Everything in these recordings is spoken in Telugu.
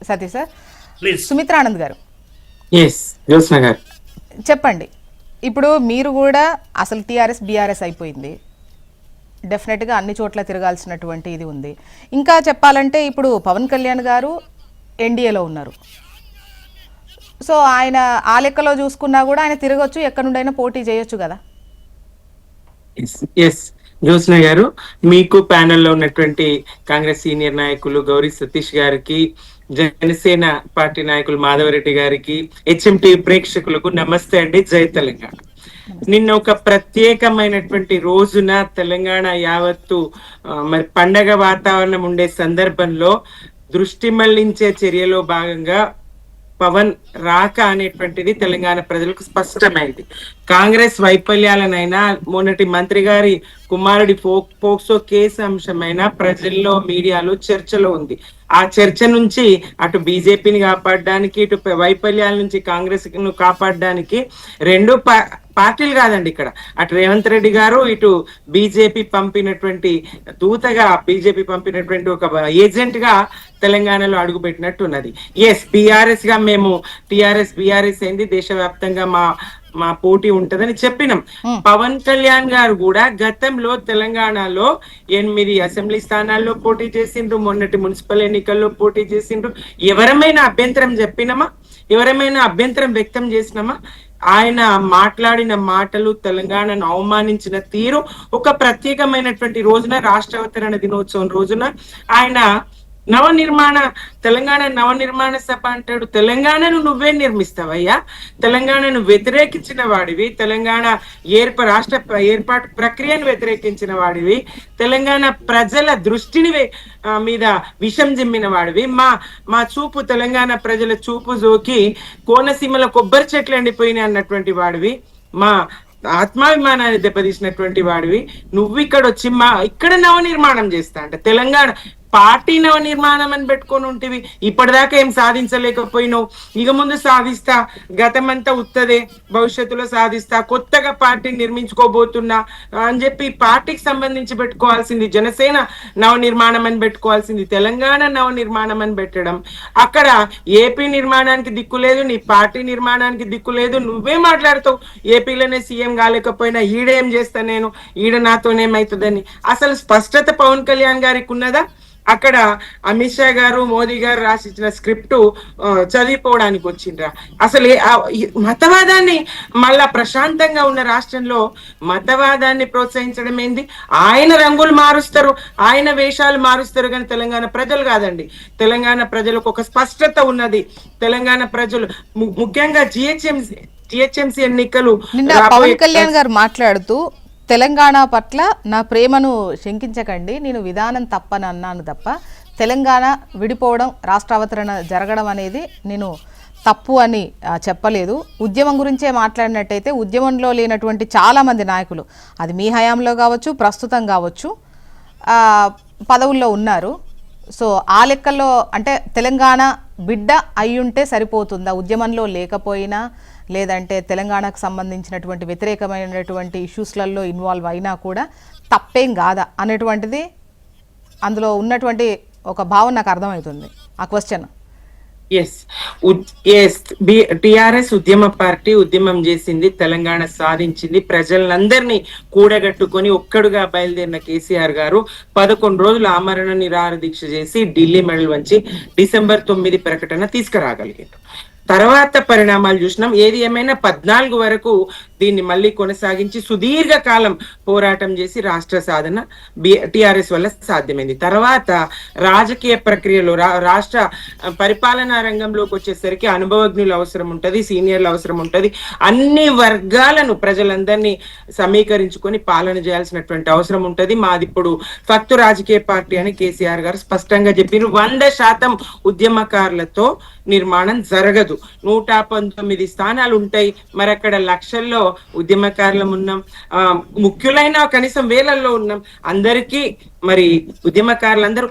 Satish sir, please. సుమిత్రానంద్ గారు గారు చెప్పండి. ఇప్పుడు మీరు కూడా అసలు టీఆర్ఎస్ బీఆర్ఎస్ అయిపోయింది, డెఫినెట్గా అన్ని చోట్ల తిరగాల్సినటువంటి ఇది ఉంది. ఇంకా చెప్పాలంటే ఇప్పుడు పవన్ కళ్యాణ్ గారు ఎన్డీఏలో ఉన్నారు. సో ఆయన ఆ లెక్కలో చూసుకున్నా కూడా ఆయన తిరగచ్చు, ఎక్కడి నుండైనా పోటీ చేయొచ్చు కదా. ఎస్ జ్యోత్స్న గారు, మీకు ప్యానెల్లో ఉన్నటువంటి కాంగ్రెస్ సీనియర్ నాయకులు గౌరీ సతీష్ గారికి, జనసేన పార్టీ నాయకులు మాధవరెడ్డి గారికి, హెచ్ఎంటి ప్రేక్షకులకు నమస్తే అండి. జై తెలంగాణ. నిన్న ఒక ప్రత్యేకమైనటువంటి రోజున తెలంగాణ యావత్తు మరి పండగ వాతావరణం ఉండే సందర్భంలో దృష్టి మళ్లించే చర్యలో భాగంగా పవన్ రాక అనేటువంటిది తెలంగాణ ప్రజలకు స్పష్టమైంది. కాంగ్రెస్ వైఫల్యాలనైనా, మొన్నటి మంత్రి గారి కుమారుడి పోక్సో కేసు అంశమైన ప్రజల్లో మీడియాలో చర్చలో ఉంది. ఆ చర్చ నుంచి అటు బీజేపీని కాపాడడానికి, ఇటు వైఫల్యాల నుంచి కాంగ్రెస్ ను కాపాడడానికి రెండు పార్టీలు కాదండి ఇక్కడ, అటు రేవంత్ రెడ్డి గారు, ఇటు బీజేపీ పంపినటువంటి దూతగా, బీజేపీ పంపినటువంటి ఒక ఏజెంట్ గా తెలంగాణలో అడుగుపెట్టినట్టు ఉన్నది. ఎస్, బీఆర్ఎస్ గా మేము టీఆర్ఎస్ బీఆర్ఎస్ అయింది, దేశవ్యాప్తంగా మా పోటీ ఉంటదని చెప్పినాం. పవన్ కళ్యాణ్ గారు కూడా గతంలో తెలంగాణలో 8 అసెంబ్లీ స్థానాల్లో పోటీ చేసిండ్రు, మొన్నటి మున్సిపల్ ఎన్నికల్లో పోటీ చేసిండ్రు. ఎవరమైనా అభ్యంతరం చెప్పినామా? ఎవరమైనా అభ్యంతరం వ్యక్తం చేసినామా? ఆయన మాట్లాడిన మాటలు, తెలంగాణను అవమానించిన తీరు, ఒక ప్రత్యేకమైనటువంటి రోజున, రాష్ట్రావతరణ దినోత్సవం రోజున ఆయన తెలంగాణ నవనిర్మాణ సభ అంటాడు. తెలంగాణను నువ్వే నిర్మిస్తావయ్యా, తెలంగాణను వ్యతిరేకించిన వాడివి, తెలంగాణ రాష్ట్ర ఏర్పాటు ప్రక్రియను వ్యతిరేకించిన వాడివి, తెలంగాణ ప్రజల దృష్టిని మీద విషం జిమ్మిన వాడివి, మా చూపు, తెలంగాణ ప్రజల చూపు జోకి కోనసీమల కొబ్బరి చెట్లు ఎండిపోయినాయి అన్నటువంటి వాడివి, మా ఆత్మాభిమానాన్ని దెబ్బతీసినటువంటి వాడివి, నువ్వు ఇక్కడ వచ్చి ఇక్కడ నవనిర్మాణం చేస్తా అంటే తెలంగాణ పార్టీ నవనిర్మాణం అని పెట్టుకొని ఉంటివి. ఇప్పటిదాకా ఏం సాధించలేకపోయినావు, ఇక ముందు సాధిస్తా, గతమంతా ఉత్తదే, భవిష్యత్తులో సాధిస్తా, కొత్తగా పార్టీ నిర్మించుకోబోతున్నా అని చెప్పి పార్టీకి సంబంధించి పెట్టుకోవాల్సింది జనసేన నవనిర్మాణం అని పెట్టుకోవాల్సింది తెలంగాణ నవనిర్మాణం అని పెట్టడం. అక్కడ ఏపీ నిర్మాణానికి దిక్కు లేదు, నీ పార్టీ నిర్మాణానికి దిక్కు లేదు. నువ్వే మాట్లాడుతావు ఏపీలోనే సీఎం కాలేకపోయినా ఈడేం చేస్తా, నేను ఈడ నాతోనేమవుతుందని. అసలు స్పష్టత పవన్ కళ్యాణ్ గారికి ఉన్నదా? అక్కడ అమిత్ షా గారు, మోదీ గారు రాసిచ్చిన స్క్రిప్ట్ చదివిపోవడానికి వచ్చిండ్రా? అసలు మతవాదాన్ని, మళ్ళా ప్రశాంతంగా ఉన్న రాష్ట్రంలో మతవాదాన్ని ప్రోత్సహించడం ఏంది? ఆయన రంగులు మారుస్తారు, ఆయన వేషాలు మారుస్తారు, కానీ తెలంగాణ ప్రజలు కాదండి. తెలంగాణ ప్రజలకు ఒక స్పష్టత ఉన్నది. తెలంగాణ ప్రజలు ముఖ్యంగా జిహెచ్ఎంసీ ఎన్నికలు పవన్ కళ్యాణ్ గారు మాట్లాడుతూ, తెలంగాణ పట్ల నా ప్రేమను శంకించకండి, నేను విధానం తప్పని అన్నాను తప్ప తెలంగాణ విడిపోవడం, రాష్ట్రావతరణ జరగడం అనేది నేను తప్పు అని చెప్పలేదు. ఉద్యమం గురించే మాట్లాడినట్టయితే ఉద్యమంలో లేనటువంటి చాలామంది నాయకులు, అది మీ హయాంలో కావచ్చు, ప్రస్తుతం కావచ్చు, పదవుల్లో ఉన్నారు. సో ఆ లెక్కల్లో అంటే తెలంగాణ బిడ్డ అయ్యుంటే సరిపోతుందా? ఉద్యమంలో లేకపోయినా, లేదంటే తెలంగాణకు సంబంధించినటువంటి వ్యతిరేకమైనటువంటి ఇష్యూస్లలో ఇన్వాల్వ్ అయినా కూడా తప్పేం కాదా అనేటువంటిది అందులో ఉన్నటువంటి ఒక భావన నాకు అర్థమవుతుంది. ఆ క్వశ్చన్. టిఆర్ఎస్ ఉద్యమ పార్టీ, ఉద్యమం చేసింది, తెలంగాణ సాధించింది, ప్రజలందరినీ కూడగట్టుకొని ఒక్కడుగా బయలుదేరిన కేసీఆర్ గారు 11 రోజులు ఆమరణ నిరాహార దీక్ష చేసి ఢిల్లీ మెడల్ వంచి డిసెంబర్ 9 ప్రకటన తీసుకురాగలిగారు. తర్వాత పరిణామాలు చూసినాం. ఏది ఏమైనా 14 వరకు దీన్ని మళ్ళీ కొనసాగించి సుదీర్ఘ కాలం పోరాటం చేసి రాష్ట్ర సాధన టిఆర్ఎస్ వల్ల సాధ్యమైంది. తర్వాత రాజకీయ ప్రక్రియలో, రాష్ట్ర పరిపాలనా రంగంలోకి వచ్చేసరికి అనుభవజ్ఞులు అవసరం ఉంటది, సీనియర్లు అవసరం ఉంటది, అన్ని వర్గాలను, ప్రజలందరినీ సమీకరించుకొని పాలన చేయాల్సినటువంటి అవసరం ఉంటది. మాది ఇప్పుడు ఫక్తు రాజకీయ పార్టీ అని కేసీఆర్ గారు స్పష్టంగా చెప్పారు. 100% ఉద్యమకారులతో నిర్మాణం జరగదు. 119 స్థానాలు ఉంటాయి, మరి అక్కడ లక్షల్లో ఉద్యమకారులం ఉన్నాం, ముఖ్యులైన కనీసం వేలల్లో ఉన్నాం. అందరికీ మరి ఉద్యమకారులందరూ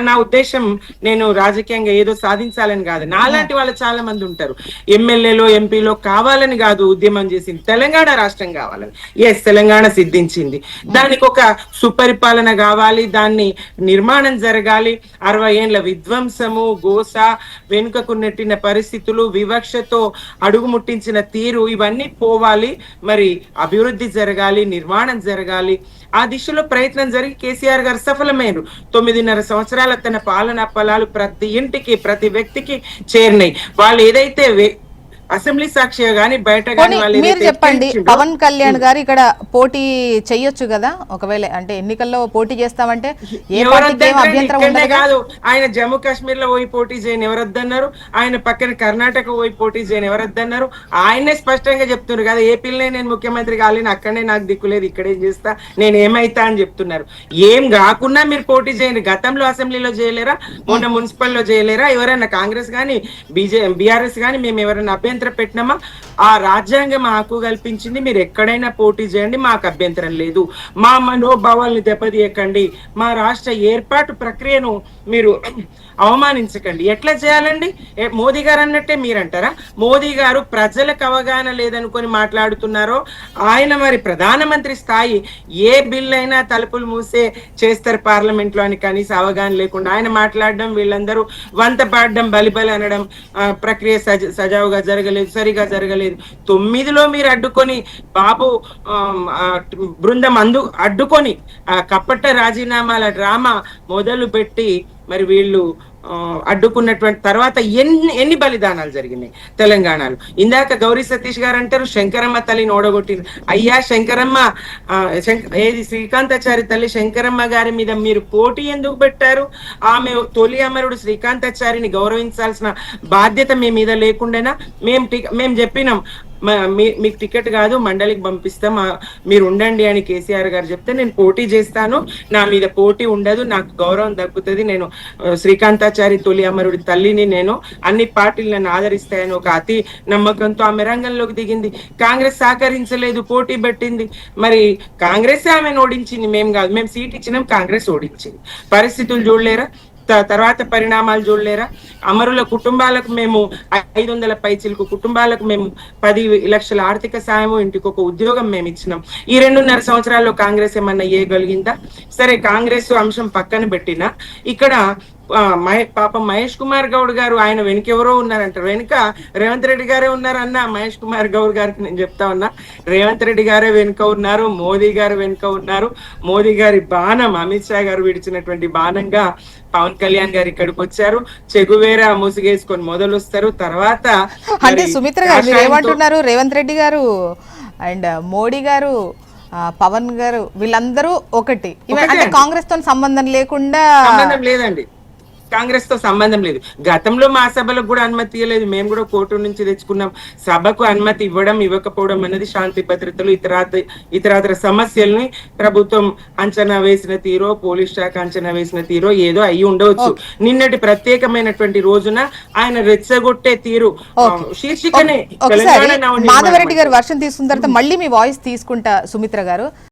నా ఉద్దేశం, నేను రాజకీయంగా ఏదో సాధించాలని కాదు, నాలాంటి వాళ్ళు చాలా మంది ఉంటారు, ఎమ్మెల్యేలో ఎంపీలో కావాలని కాదు ఉద్యమం చేసింది, తెలంగాణ రాష్ట్రం కావాలని. ఎస్, తెలంగాణ సిద్ధించింది, దానికి ఒక సుపరిపాలన కావాలి, దాన్ని నిర్మాణం జరగాలి. 60 ఏళ్ల విధ్వంసము, గోస, వెనుకకు నెట్టిన పరిస్థితులు, వివక్షతో అడుగు ముట్టించిన తీరు, ఇవన్నీ పోవాలి. మరి అభివృద్ధి జరగాలి, నిర్మాణం జరగాలి. ఆ దిశలో ప్రయత్నం జరిగి కేసీఆర్ గారు సఫలమైనరు. 9.5 సంవత్సరాల తన పాలనా ఫలాలు ప్రతి ఇంటికి, ప్రతి వ్యక్తికి చేరినాయి. వాళ్ళు ఏదైతే అసెంబ్లీ సాక్షిగా గానీ బయట గానీ వాళ్ళు మీరు చెప్పండి, పవన్ కళ్యాణ్ గారు ఇక్కడ పోటీ చెయ్యొచ్చు కదా, ఒకవేళ అంటే ఎన్నికల్లో పోటీ చేస్తామంటే ఏ పార్టీకి ఏం అభ్యంతరం ఉండదు కాదు. ఆయన జమ్మూ కాశ్మీర్ లో పోయి పోటీ చేయని ఎవరొద్దన్నారు, ఆయన పక్కన కర్ణాటక పోయి పోటీ చేయని ఎవరొద్దన్నారు. ఆయనే స్పష్టంగా చెప్తున్నారు కదా, ఏపీలోనే నేను ముఖ్యమంత్రి కాలేను, అక్కడనే నాకు దిక్కులేదు, ఇక్కడేం చేస్తా, నేను ఏమైతా అని చెప్తున్నారు. ఏం కాకుండా మీరు పోటీ చేయండి. గతంలో అసెంబ్లీలో చేయలేరా, మొన్న మున్సిపల్లో చేయలేరా? ఎవరైనా కాంగ్రెస్ గానీ బీఆర్ఎస్ గానీ మేము ఎవరైనా అభ్యంతరం పెట్టినామా? ఆ రాజ్యాంగం హక్కు కల్పించింది, మీరు ఎక్కడైనా పోటీ చేయండి, మాకు అభ్యంతరం లేదు. మా మనోభావాల్ని దెబ్బతీయకండి, మా రాష్ట్ర ఏర్పాటు ప్రక్రియను మీరు అవమానించకండి. ఎట్లా చేయాలండి? మోదీ గారు అన్నట్టే మీరంటారా? మోదీ గారు ప్రజలకు అవగాహన లేదనుకొని మాట్లాడుతున్నారో, ఆయన మరి ప్రధానమంత్రి స్థాయి, ఏ బిల్ అయినా తలుపులు మూసే చేస్తారు పార్లమెంట్ లో అని కనీసం అవగాహన లేకుండా ఆయన మాట్లాడడం, వీళ్ళందరూ వంత పాడడం, బలిబలి అనడం, ప్రక్రియ సజావుగా జరగలేదు, సరిగా జరగలేదు. 9లో మీరు అడ్డుకొని, బాబు బృందం అడ్డుకొని కపట రాజీనామాల డ్రామా మొదలు పెట్టి మరి వీళ్ళు అడ్డుకున్నటువంటి తర్వాత ఎన్ని బలిదానాలు జరిగినాయి తెలంగాణలో. ఇందాక గౌరీ సతీష్ గారు అంటారు శంకరమ్మ తల్లిని ఓడగొట్టింది. అయ్యా, శంకరమ్మ ఏది శ్రీకాంతాచారి తల్లి శంకరమ్మ గారి మీద మీరు పోటీ ఎందుకు పెట్టారు? ఆమె తొలి అమరుడు శ్రీకాంతాచారిని గౌరవించాల్సిన బాధ్యత మీ మీద లేకుండానా? మేము చెప్పినాం, మీకు టికెట్ కాదు, మండలికి పంపిస్తాం, మీరు ఉండండి అని కేసీఆర్ గారు చెప్తే నేను పోటీ చేస్తాను, నా మీద పోటీ ఉండదు, నాకు గౌరవం దక్కుతుంది, నేను శ్రీకాంతాచారి తొలి అమరుడి తల్లిని, నేను అన్ని పార్టీలు నన్ను ఆదరిస్తాయని ఒక అతి నమ్మకంతో ఆమె రంగంలోకి దిగింది. కాంగ్రెస్ సహకరించలేదు, పోటీ పెట్టింది. మరి కాంగ్రెస్ ఆమెను ఓడించింది, మేము కాదు. మేము సీట్ ఇచ్చినాం, కాంగ్రెస్ ఓడించింది. పరిస్థితులు చూడలేరా? తర్వాత పరిణామాలు చూడలేరా? అమరుల కుటుంబాలకు మేము 500 పైచిలకు కుటుంబాలకు మేము 10 లక్షల ఆర్థిక సాయము, ఇంటికి ఒక ఉద్యోగం మేము ఇచ్చినాం. ఈ 2.5 సంవత్సరాల్లో కాంగ్రెస్ ఏమన్నా ఇయ్యగలిగిందా? సరే, కాంగ్రెస్ అంశం పక్కన పెట్టినా ఇక్కడ పాపం మహేష్ కుమార్ గౌడ్ గారు, ఆయన వెనుకెవరో ఉన్నారంటారు. వెనుక రేవంత్ రెడ్డి గారే ఉన్నారన్న మహేష్ కుమార్ గౌడ్ గారికి నేను చెప్తా ఉన్నా, రేవంత్ రెడ్డి గారే వెనుక ఉన్నారు, మోదీ గారు వెనుక ఉన్నారు. మోదీ గారి బాణం, అమిత్ షా గారు విడిచినటువంటి బాణంగా పవన్ కళ్యాణ్ గారు ఇక్కడికి వచ్చారు. చెగువేరా ముసుగేసుకొని మొదలు వస్తారు. తర్వాత అంటే సుమిత్ర గారు మీరు ఏమంటున్నారు? రేవంత్ రెడ్డి గారు అండ్ మోడీ గారు, పవన్ గారు వీళ్ళందరూ ఒకటి, అంటే కాంగ్రెస్ తో సంబంధం లేకుండా? సంబంధం లేదండి, కాంగ్రెస్ తో సంబంధం లేదు. గతంలో మా సభలకు కూడా అనుమతి ఇవ్వలేదు, మేము కూడా కోర్టు నుంచి తెచ్చుకున్నాం. సభకు అనుమతి ఇవ్వడం ఇవ్వకపోవడం అనేది శాంతి భద్రతలు ఇతరాతర సమస్యల్ని ప్రభుత్వం అంచనా వేసిన తీరో, పోలీస్ శాఖ అంచనా వేసిన తీరో ఏదో అయ్యి ఉండవచ్చు. నిన్నటి ప్రత్యేకమైనటువంటి రోజున ఆయన రెచ్చగొట్టే తీరు శీర్షికనే మాధవరెడ్డి గారు వర్షం తీసుకున్న తర్వాత మళ్ళీ మీ వాయిస్ తీసుకుంటా సుమిత్ర గారు.